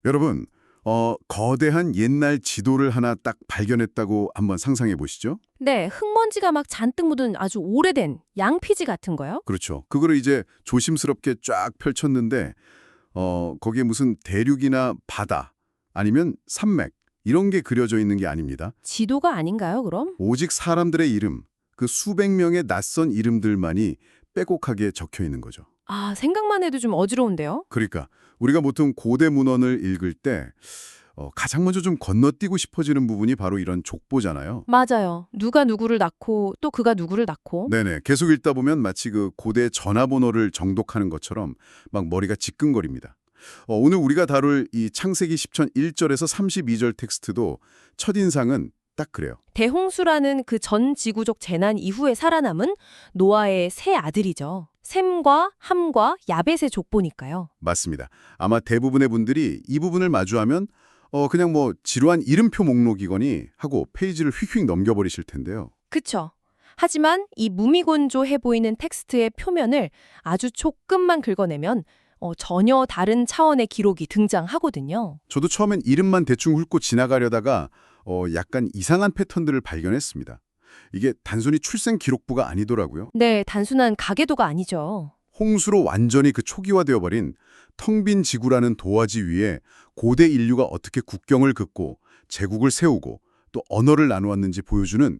여러분, 거대한 옛날 지도를 하나 딱 발견했다고 한번 상상해 보시죠? 네, 흙먼지가 막 잔뜩 묻은 아주 오래된 양피지 같은 거요? 그렇죠. 그거를 이제 조심스럽게 쫙 펼쳤는데 거기에 무슨 대륙이나 바다 아니면 산맥 이런 게 그려져 있는 게 아닙니다. 지도가 아닌가요, 그럼? 오직 사람들의 이름, 그 수백 명의 낯선 이름들만이 빼곡하게 적혀 있는 거죠. 아, 생각만 해도 좀 어지러운데요? 그러니까 우리가 보통 고대 문헌을 읽을 때 가장 먼저 좀 건너뛰고 싶어지는 부분이 바로 이런 족보잖아요. 맞아요. 누가 누구를 낳고 또 그가 누구를 낳고. 네네. 계속 읽다 보면 마치 그 고대 전화번호를 정독하는 것처럼 막 머리가 지끈거립니다. 오늘 우리가 다룰 이 창세기 10편 1절에서 32절 텍스트도 첫인상은 딱 그래요. 대홍수라는 그 전 지구적 재난 이후에 살아남은 노아의 세 아들이죠. 셈과 함과 야벳의 족보니까요. 맞습니다. 아마 대부분의 분들이 이 부분을 마주하면 그냥 뭐 지루한 이름표 목록이거니 하고 페이지를 휙휙 넘겨버리실 텐데요. 그쵸. 하지만 이 무미곤조해 보이는 텍스트의 표면을 아주 조금만 긁어내면 전혀 다른 차원의 기록이 등장하거든요. 저도 처음엔 이름만 대충 훑고 지나가려다가 약간 이상한 패턴들을 발견했습니다. 이게 단순히 출생 기록부가 아니더라고요. 네, 단순한 가계도가 아니죠. 홍수로 완전히 그 초기화되어버린 텅 빈 지구라는 도화지 위에 고대 인류가 어떻게 국경을 긋고 제국을 세우고 또 언어를 나누었는지 보여주는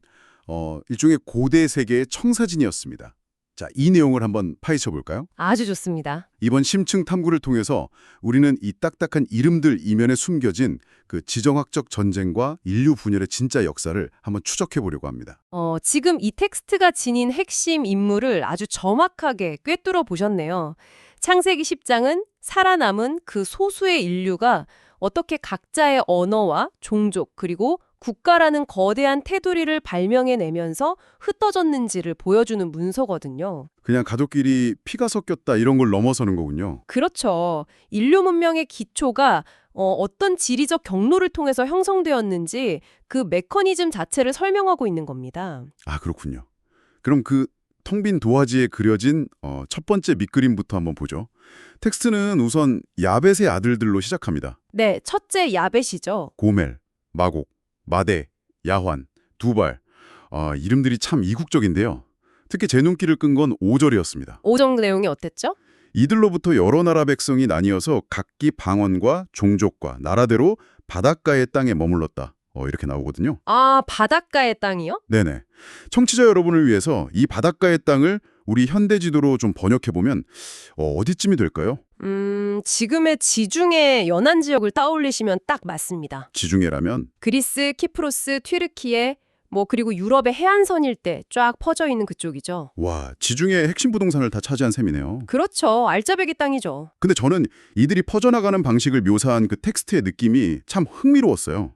일종의 고대 세계의 청사진이었습니다. 자, 이 내용을 한번 파헤쳐 볼까요? 아주 좋습니다. 이번 심층 탐구를 통해서 우리는 이 딱딱한 이름들 이면에 숨겨진 그 지정학적 전쟁과 인류 분열의 진짜 역사를 한번 추적해 보려고 합니다. 지금 이 텍스트가 지닌 핵심 인물을 아주 정확하게 꿰뚫어 보셨네요. 창세기 10장은 살아남은 그 소수의 인류가 어떻게 각자의 언어와 종족 그리고 국가라는 거대한 테두리를 발명해내면서 흩어졌는지를 보여주는 문서거든요. 그냥 가족끼리 피가 섞였다 이런 걸 넘어서는 거군요. 그렇죠. 인류 문명의 기초가 어떤 지리적 경로를 통해서 형성되었는지 그 메커니즘 자체를 설명하고 있는 겁니다. 아, 그렇군요. 그럼 그 텅 빈 도화지에 그려진 첫 번째 밑그림부터 한번 보죠. 텍스트는 우선 야벳의 아들들로 시작합니다. 네, 첫째 야벳이죠. 고멜, 마곡, 마대, 야환, 두발. 이름들이 참 이국적인데요. 특히 제 눈길을 끈 건 5절이었습니다. 오정 내용이 어땠죠? 이들로부터 여러 나라 백성이 나뉘어서 각기 방언과 종족과 나라대로 바닷가의 땅에 머물렀다. 이렇게 나오거든요. 아, 바닷가의 땅이요? 네네. 청취자 여러분을 위해서 이 바닷가의 땅을 우리 현대 지도로 좀 번역해보면 어디쯤이 될까요? 지금의 지중해 연안 지역을 떠올리시면 딱 맞습니다. 지중해라면? 그리스, 키프로스, 튀르키예, 그리고 유럽의 해안선 일대 쫙 퍼져 있는 그쪽이죠. 와, 지중해의 핵심 부동산을 다 차지한 셈이네요. 그렇죠. 알짜배기 땅이죠. 근데 저는 이들이 퍼져나가는 방식을 묘사한 그 텍스트의 느낌이 참 흥미로웠어요.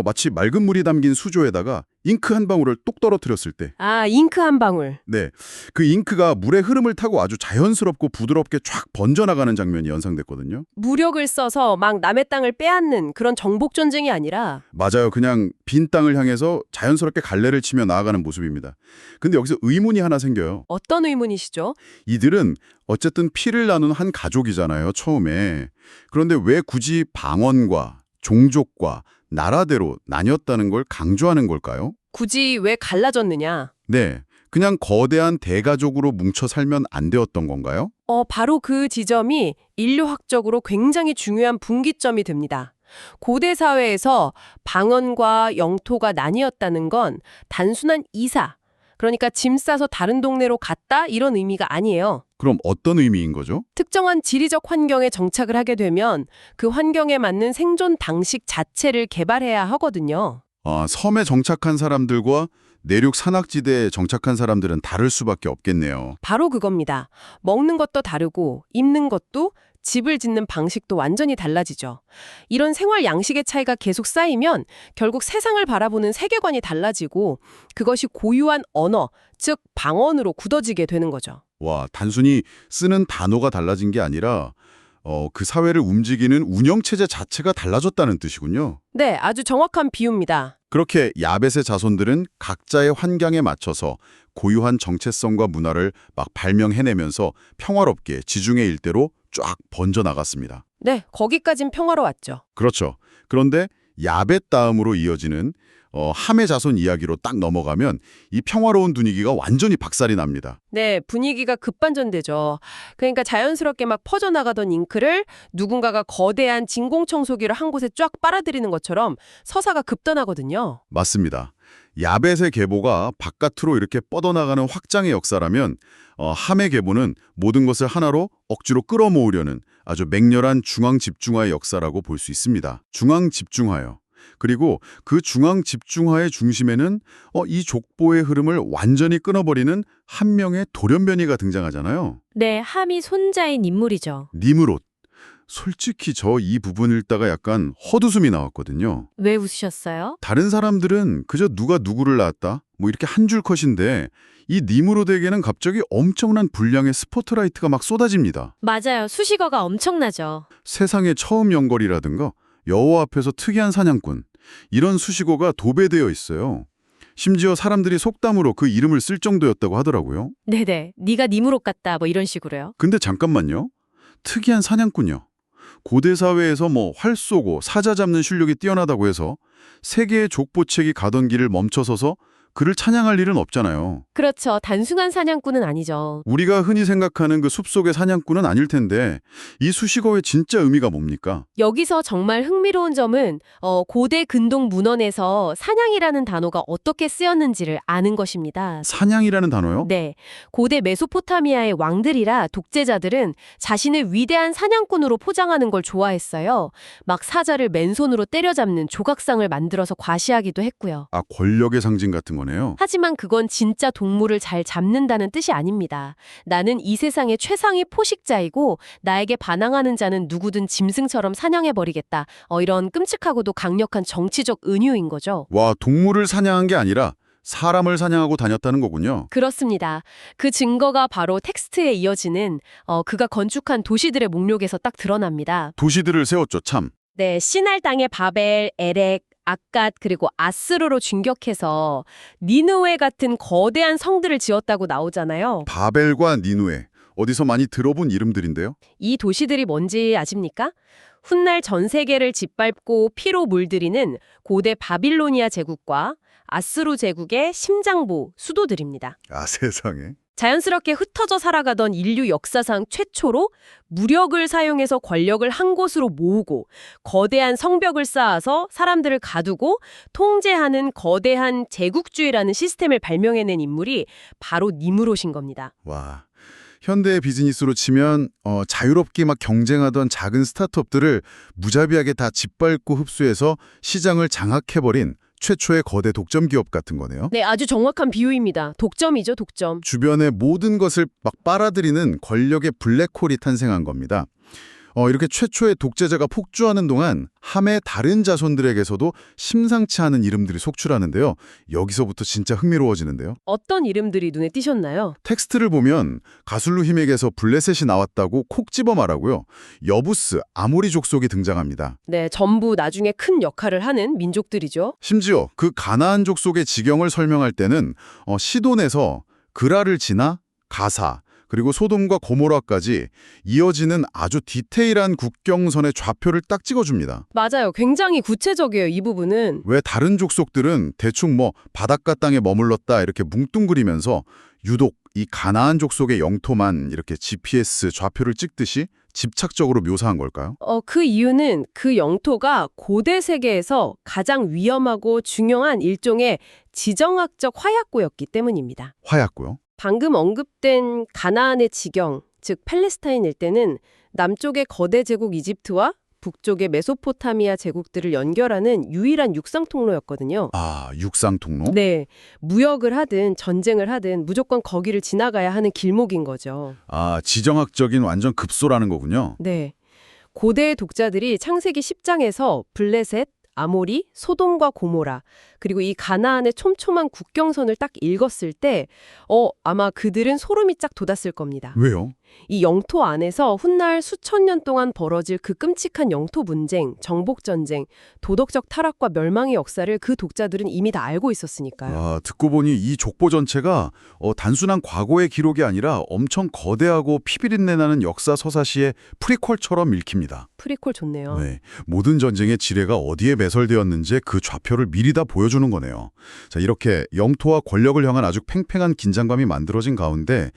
마치 맑은 물이 담긴 수조에다가 잉크 한 방울을 똑 떨어뜨렸을 때, 아, 잉크 한 방울. 네, 그 잉크가 물의 흐름을 타고 아주 자연스럽고 부드럽게 쫙 번져나가는 장면이 연상됐거든요. 무력을 써서 막 남의 땅을 빼앗는 그런 정복 전쟁이 아니라 맞아요. 그냥 빈 땅을 향해서 자연스럽게 갈래를 치며 나아가는 모습입니다. 근데 여기서 의문이 하나 생겨요. 어떤 의문이시죠? 이들은 어쨌든 피를 나눈 한 가족이잖아요, 처음에. 그런데 왜 굳이 방언과 종족과 나라대로 나뉘었다는 걸 강조하는 걸까요? 굳이 왜 갈라졌느냐? 네, 그냥 거대한 대가족으로 뭉쳐 살면 안 되었던 건가요? 바로 그 지점이 인류학적으로 굉장히 중요한 분기점이 됩니다. 고대 사회에서 방언과 영토가 나뉘었다는 건 단순한 이사, 그러니까 짐 싸서 다른 동네로 갔다 이런 의미가 아니에요. 그럼 어떤 의미인 거죠? 특정한 지리적 환경에 정착을 하게 되면 그 환경에 맞는 생존 방식 자체를 개발해야 하거든요. 섬에 정착한 사람들과 내륙 산악지대에 정착한 사람들은 다를 수밖에 없겠네요. 바로 그겁니다. 먹는 것도 다르고 입는 것도 집을 짓는 방식도 완전히 달라지죠. 이런 생활 양식의 차이가 계속 쌓이면 결국 세상을 바라보는 세계관이 달라지고 그것이 고유한 언어, 즉 방언으로 굳어지게 되는 거죠. 와, 단순히 쓰는 단어가 달라진 게 아니라 그 사회를 움직이는 운영체제 자체가 달라졌다는 뜻이군요. 네, 아주 정확한 비유입니다. 그렇게 야벳의 자손들은 각자의 환경에 맞춰서 고유한 정체성과 문화를 막 발명해내면서 평화롭게 지중해 일대로 쫙 번져나갔습니다. 네, 거기까진 평화로웠죠. 그렇죠. 그런데 야벳 다음으로 이어지는 함의 자손 이야기로 딱 넘어가면 이 평화로운 분위기가 완전히 박살이 납니다. 네, 분위기가 급반전되죠. 그러니까 자연스럽게 막 퍼져나가던 잉크를 누군가가 거대한 진공청소기를 한 곳에 쫙 빨아들이는 것처럼 서사가 급변하거든요. 맞습니다. 야벳의 계보가 바깥으로 이렇게 뻗어나가는 확장의 역사라면 함의 계보는 모든 것을 하나로 억지로 끌어모으려는 아주 맹렬한 중앙 집중화의 역사라고 볼 수 있습니다. 중앙 집중화요. 그리고 그 중앙 집중화의 중심에는 이 족보의 흐름을 완전히 끊어버리는 한 명의 돌연변이가 등장하잖아요. 네, 함이 손자인 인물이죠. 니므롯. 솔직히 저 이 부분 읽다가 약간 헛웃음이 나왔거든요. 왜 웃으셨어요? 다른 사람들은 그저 누가 누구를 낳았다 뭐 이렇게 한 줄 컷인데 이 니므롯에게는 갑자기 엄청난 분량의 스포트라이트가 막 쏟아집니다. 맞아요. 수식어가 엄청나죠. 세상의 처음 연걸이라든가 여호와 앞에서 특이한 사냥꾼 이런 수식어가 도배되어 있어요. 심지어 사람들이 속담으로 그 이름을 쓸 정도였다고 하더라고요. 네네. 네가 니무롯 같다 뭐 이런 식으로요. 근데 잠깐만요. 특이한 사냥꾼이요. 고대 사회에서 뭐 활 쏘고 사자 잡는 실력이 뛰어나다고 해서 세계의 족보책이 가던 길을 멈춰서서 그를 찬양할 일은 없잖아요. 그렇죠. 단순한 사냥꾼은 아니죠. 우리가 흔히 생각하는 그 숲속의 사냥꾼은 아닐 텐데 이 수식어의 진짜 의미가 뭡니까? 여기서 정말 흥미로운 점은 고대 근동 문헌에서 사냥이라는 단어가 어떻게 쓰였는지를 아는 것입니다. 사냥이라는 단어요? 네, 고대 메소포타미아의 왕들이라 독재자들은 자신을 위대한 사냥꾼으로 포장하는 걸 좋아했어요. 막 사자를 맨손으로 때려잡는 조각상을 만들어서 과시하기도 했고요. 아, 권력의 상징 같은 거네요. 하지만 그건 진짜 동물을 잘 잡는다는 뜻이 아닙니다. 나는 이 세상의 최상위 포식자이고 나에게 반항하는 자는 누구든 짐승처럼 사냥해버리겠다. 이런 끔찍하고도 강력한 정치적 은유인 거죠. 와, 동물을 사냥한 게 아니라 사람을 사냥하고 다녔다는 거군요. 그렇습니다. 그 증거가 바로 텍스트에 이어지는 그가 건축한 도시들의 목록에서 딱 드러납니다. 도시들을 세웠죠, 참. 네, 시날 땅의 바벨, 에렉, 아갓 그리고 아스르로 진격해서 니느웨 같은 거대한 성들을 지었다고 나오잖아요. 바벨과 니누에. 어디서 많이 들어본 이름들인데요. 이 도시들이 뭔지 아십니까? 훗날 전 세계를 짓밟고 피로 물들이는 고대 바빌로니아 제국과 아스루 제국의 심장부 수도들입니다. 아, 세상에. 자연스럽게 흩어져 살아가던 인류 역사상 최초로 무력을 사용해서 권력을 한 곳으로 모으고 거대한 성벽을 쌓아서 사람들을 가두고 통제하는 거대한 제국주의라는 시스템을 발명해낸 인물이 바로 니무롯인 겁니다. 와. 현대의 비즈니스로 치면 자유롭게 막 경쟁하던 작은 스타트업들을 무자비하게 다 짓밟고 흡수해서 시장을 장악해버린 최초의 거대 독점 기업 같은 거네요. 네, 아주 정확한 비유입니다. 독점이죠, 독점. 주변의 모든 것을 막 빨아들이는 권력의 블랙홀이 탄생한 겁니다. 이렇게 최초의 독재자가 폭주하는 동안 함의 다른 자손들에게서도 심상치 않은 이름들이 속출하는데요. 여기서부터 진짜 흥미로워지는데요. 어떤 이름들이 눈에 띄셨나요? 텍스트를 보면 가술루 힘에게서 블레셋이 나왔다고 콕 집어 말하고요. 여부스, 아모리 족속이 등장합니다. 네, 전부 나중에 큰 역할을 하는 민족들이죠. 심지어 그 가나안 족속의 지경을 설명할 때는 시돈에서 그라를 지나 가사, 그리고 소돔과 고모라까지 이어지는 아주 디테일한 국경선의 좌표를 딱 찍어줍니다. 맞아요. 굉장히 구체적이에요, 이 부분은. 왜 다른 족속들은 대충 뭐 바닷가 땅에 머물렀다 이렇게 뭉뚱그리면서 유독 이 가나안 족속의 영토만 이렇게 GPS 좌표를 찍듯이 집착적으로 묘사한 걸까요? 그 이유는 그 영토가 고대 세계에서 가장 위험하고 중요한 일종의 지정학적 화약고였기 때문입니다. 화약고요. 방금 언급된 가나안의 지경, 즉 팔레스타인 일대는 남쪽의 거대 제국 이집트와 북쪽의 메소포타미아 제국들을 연결하는 유일한 육상 통로였거든요. 아, 육상 통로? 네, 무역을 하든 전쟁을 하든 무조건 거기를 지나가야 하는 길목인 거죠. 아, 지정학적인 완전 급소라는 거군요. 네, 고대의 독자들이 창세기 10장에서 블레셋, 아모리, 소돔과 고모라, 그리고 이 가나안의 촘촘한 국경선을 딱 읽었을 때 아마 그들은 소름이 쫙 돋았을 겁니다. 왜요? 이 영토 안에서 훗날 수천 년 동안 벌어질 그 끔찍한 영토 분쟁, 정복 전쟁, 도덕적 타락과 멸망의 역사를 그 독자들은 이미 다 알고 있었으니까요. 아, 듣고 보니 이 족보 전체가 단순한 과거의 기록이 아니라 엄청 거대하고 피비린내 나는 역사 서사시의 프리퀄처럼 읽힙니다. 프리퀄 좋네요. 네, 모든 전쟁의 지뢰가 어디에 매설되었는지 그 좌표를 미리 다 보여주는 거네요. 자, 이렇게 영토와 권력을 향한 아주 팽팽한 긴장감이 만들어진 가운데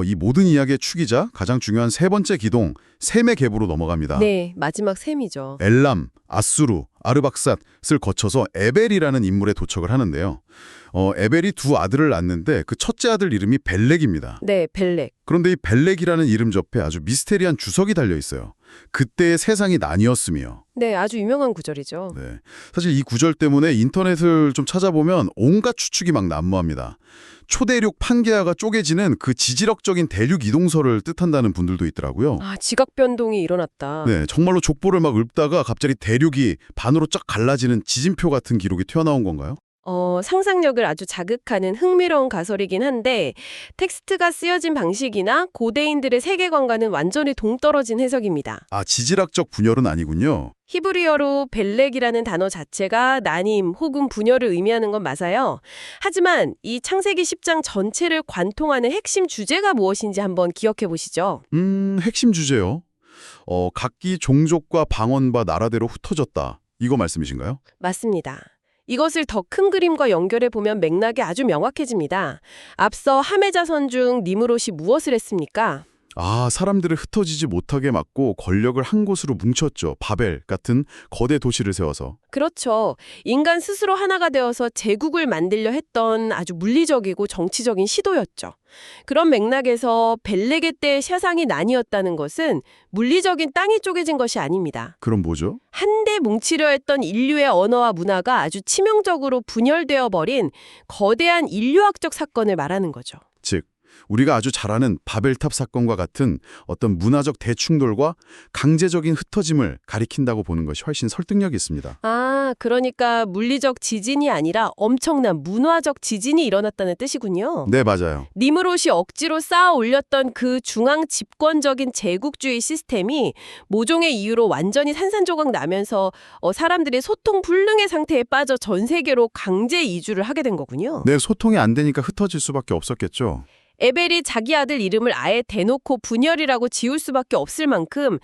이 모든 이야기의 축이자 가장 중요한 세 번째 기동, 셈의 계보로 넘어갑니다. 네, 마지막 셈이죠. 엘람, 아수르, 아르박삿을 거쳐서 에벨이라는 인물에 도착을 하는데요. 에벨이 두 아들을 낳는데 그 첫째 아들 이름이 벨렉입니다. 네, 벨렉. 그런데 이 벨렉이라는 이름 옆에 아주 미스테리한 주석이 달려 있어요. 그때의 세상이 나뉘었으며. 네, 아주 유명한 구절이죠. 네. 사실 이 구절 때문에 인터넷을 좀 찾아보면 온갖 추측이 막 난무합니다. 초대륙 판게아가 쪼개지는 그 지지력적인 대륙 이동설을 뜻한다는 분들도 있더라고요. 아, 지각 변동이 일어났다. 네, 정말로 족보를 막 읊다가 갑자기 대륙이 반으로 쫙 갈라지는 지진표 같은 기록이 튀어나온 건가요? 상상력을 아주 자극하는 흥미로운 가설이긴 한데 텍스트가 쓰여진 방식이나 고대인들의 세계관과는 완전히 동떨어진 해석입니다. 아, 지질학적 분열은 아니군요. 히브리어로 벨렉이라는 단어 자체가 나님 혹은 분열을 의미하는 건 맞아요. 하지만 이 창세기 10장 전체를 관통하는 핵심 주제가 무엇인지 한번 기억해 보시죠. 핵심 주제요. 각기 종족과 방언과 나라대로 흩어졌다. 이거 말씀이신가요? 맞습니다. 이것을 더 큰 그림과 연결해 보면 맥락이 아주 명확해집니다. 앞서 함의 자손 중 니므롯이 무엇을 했습니까? 아, 사람들을 흩어지지 못하게 막고 권력을 한 곳으로 뭉쳤죠. 바벨 같은 거대 도시를 세워서. 그렇죠. 인간 스스로 하나가 되어서 제국을 만들려 했던 아주 물리적이고 정치적인 시도였죠. 그런 맥락에서 벨렉의 때 세상이 나뉘었다는 것은 물리적인 땅이 쪼개진 것이 아닙니다. 그럼 뭐죠? 한데 뭉치려 했던 인류의 언어와 문화가 아주 치명적으로 분열되어 버린 거대한 인류학적 사건을 말하는 거죠. 즉, 우리가 아주 잘 아는 바벨탑 사건과 같은 어떤 문화적 대충돌과 강제적인 흩어짐을 가리킨다고 보는 것이 훨씬 설득력이 있습니다. 아, 그러니까 물리적 지진이 아니라 엄청난 문화적 지진이 일어났다는 뜻이군요. 네, 맞아요. 니므롯이 억지로 쌓아 올렸던 그 중앙 집권적인 제국주의 시스템이 모종의 이유로 완전히 산산조각 나면서 사람들이 소통 불능의 상태에 빠져 전 세계로 강제 이주를 하게 된 거군요. 네, 소통이 안 되니까 흩어질 수밖에 없었겠죠. 에벨이 자기 아들 이름을 아예 대놓고 분열이라고 지을 수밖에 없을 만큼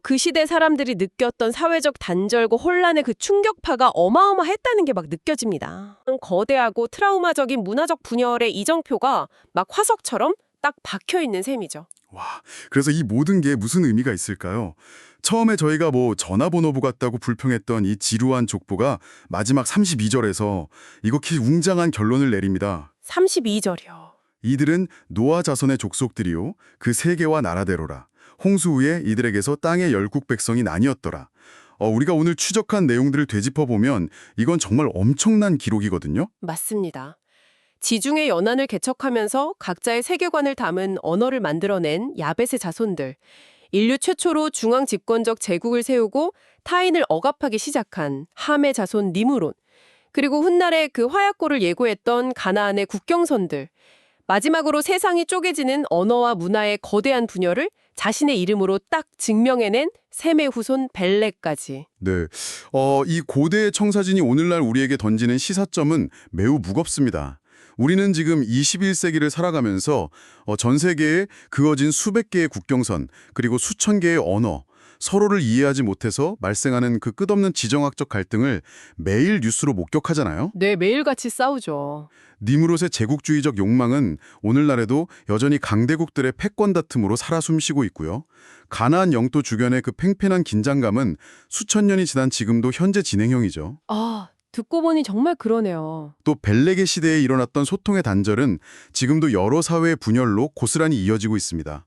그 시대 사람들이 느꼈던 사회적 단절과 혼란의 그 충격파가 어마어마했다는 게 막 느껴집니다. 거대하고 트라우마적인 문화적 분열의 이정표가 막 화석처럼 딱 박혀있는 셈이죠. 와, 그래서 이 모든 게 무슨 의미가 있을까요? 처음에 저희가 전화번호부 같다고 불평했던 이 지루한 족보가 마지막 32절에서 이렇게 웅장한 결론을 내립니다. 32절이요. 이들은 노아 자손의 족속들이요 그 세계와 나라대로라. 홍수 후에 이들에게서 땅의 열국 백성이 나뉘었더라. 우리가 오늘 추적한 내용들을 되짚어보면 이건 정말 엄청난 기록이거든요. 맞습니다. 지중해 연안을 개척하면서 각자의 세계관을 담은 언어를 만들어낸 야벳의 자손들. 인류 최초로 중앙 집권적 제국을 세우고 타인을 억압하기 시작한 함의 자손 니므롯. 그리고 훗날에 그 화약고를 예고했던 가나안의 국경선들. 마지막으로 세상이 쪼개지는 언어와 문화의 거대한 분열을 자신의 이름으로 딱 증명해낸 셈의 후손 벨렉까지. 네, 이 고대의 청사진이 오늘날 우리에게 던지는 시사점은 매우 무겁습니다. 우리는 지금 21세기를 살아가면서 전 세계에 그어진 수백 개의 국경선, 그리고 수천 개의 언어, 서로를 이해하지 못해서 발생하는 그 끝없는 지정학적 갈등을 매일 뉴스로 목격하잖아요. 네, 매일같이 싸우죠. 니므롯의 제국주의적 욕망은 오늘날에도 여전히 강대국들의 패권 다툼으로 살아 숨쉬고 있고요. 가나안 영토 주변의 그 팽팽한 긴장감은 수천 년이 지난 지금도 현재 진행형이죠. 아, 듣고 보니 정말 그러네요. 또 벨렉의 시대에 일어났던 소통의 단절은 지금도 여러 사회의 분열로 고스란히 이어지고 있습니다.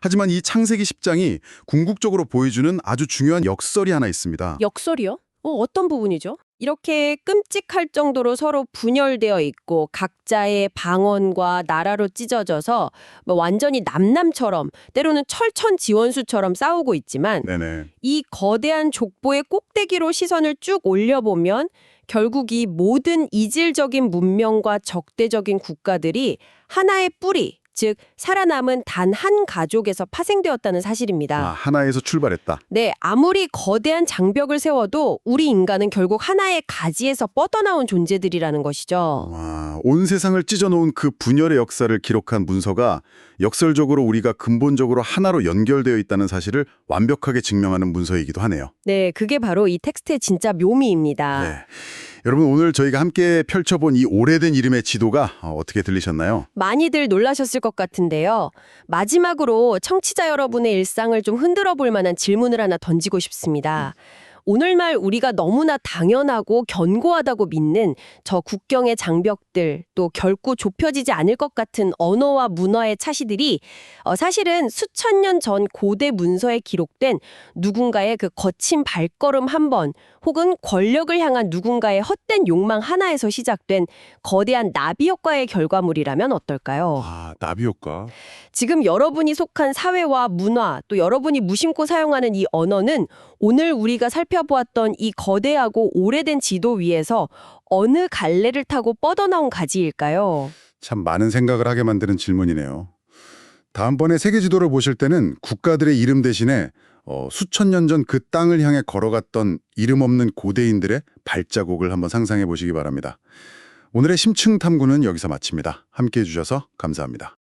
하지만 이 창세기 10장이 궁극적으로 보여주는 아주 중요한 역설이 하나 있습니다. 역설이요? 어떤 부분이죠? 이렇게 끔찍할 정도로 서로 분열되어 있고 각자의 방언과 나라로 찢어져서 완전히 남남처럼 때로는 철천지원수처럼 싸우고 있지만 네네. 이 거대한 족보의 꼭대기로 시선을 쭉 올려보면 결국 이 모든 이질적인 문명과 적대적인 국가들이 하나의 뿌리, 즉 살아남은 단 한 가족에서 파생되었다는 사실입니다. 하나에서 출발했다. 네, 아무리 거대한 장벽을 세워도 우리 인간은 결국 하나의 가지에서 뻗어나온 존재들이라는 것이죠. 온 세상을 찢어놓은 그 분열의 역사를 기록한 문서가 역설적으로 우리가 근본적으로 하나로 연결되어 있다는 사실을 완벽하게 증명하는 문서이기도 하네요. 네, 그게 바로 이 텍스트의 진짜 묘미입니다. 네. 여러분 오늘 저희가 함께 펼쳐본 이 오래된 이름의 지도가 어떻게 들리셨나요? 많이들 놀라셨을 것 같은데요. 마지막으로 청취자 여러분의 일상을 좀 흔들어 볼 만한 질문을 하나 던지고 싶습니다. 오늘날 우리가 너무나 당연하고 견고하다고 믿는 저 국경의 장벽들, 또 결코 좁혀지지 않을 것 같은 언어와 문화의 차시들이 사실은 수천 년 전 고대 문서에 기록된 누군가의 그 거친 발걸음 한 번, 혹은 권력을 향한 누군가의 헛된 욕망 하나에서 시작된 거대한 나비 효과의 결과물이라면 어떨까요? 나비 효과. 지금 여러분이 속한 사회와 문화, 또 여러분이 무심코 사용하는 이 언어는 오늘 우리가 살펴보았던 이 거대하고 오래된 지도 위에서 어느 갈래를 타고 뻗어나온 가지일까요? 참 많은 생각을 하게 만드는 질문이네요. 다음번에 세계 지도를 보실 때는 국가들의 이름 대신에 수천 년 전 그 땅을 향해 걸어갔던 이름 없는 고대인들의 발자국을 한번 상상해 보시기 바랍니다. 오늘의 심층 탐구는 여기서 마칩니다. 함께해 주셔서 감사합니다.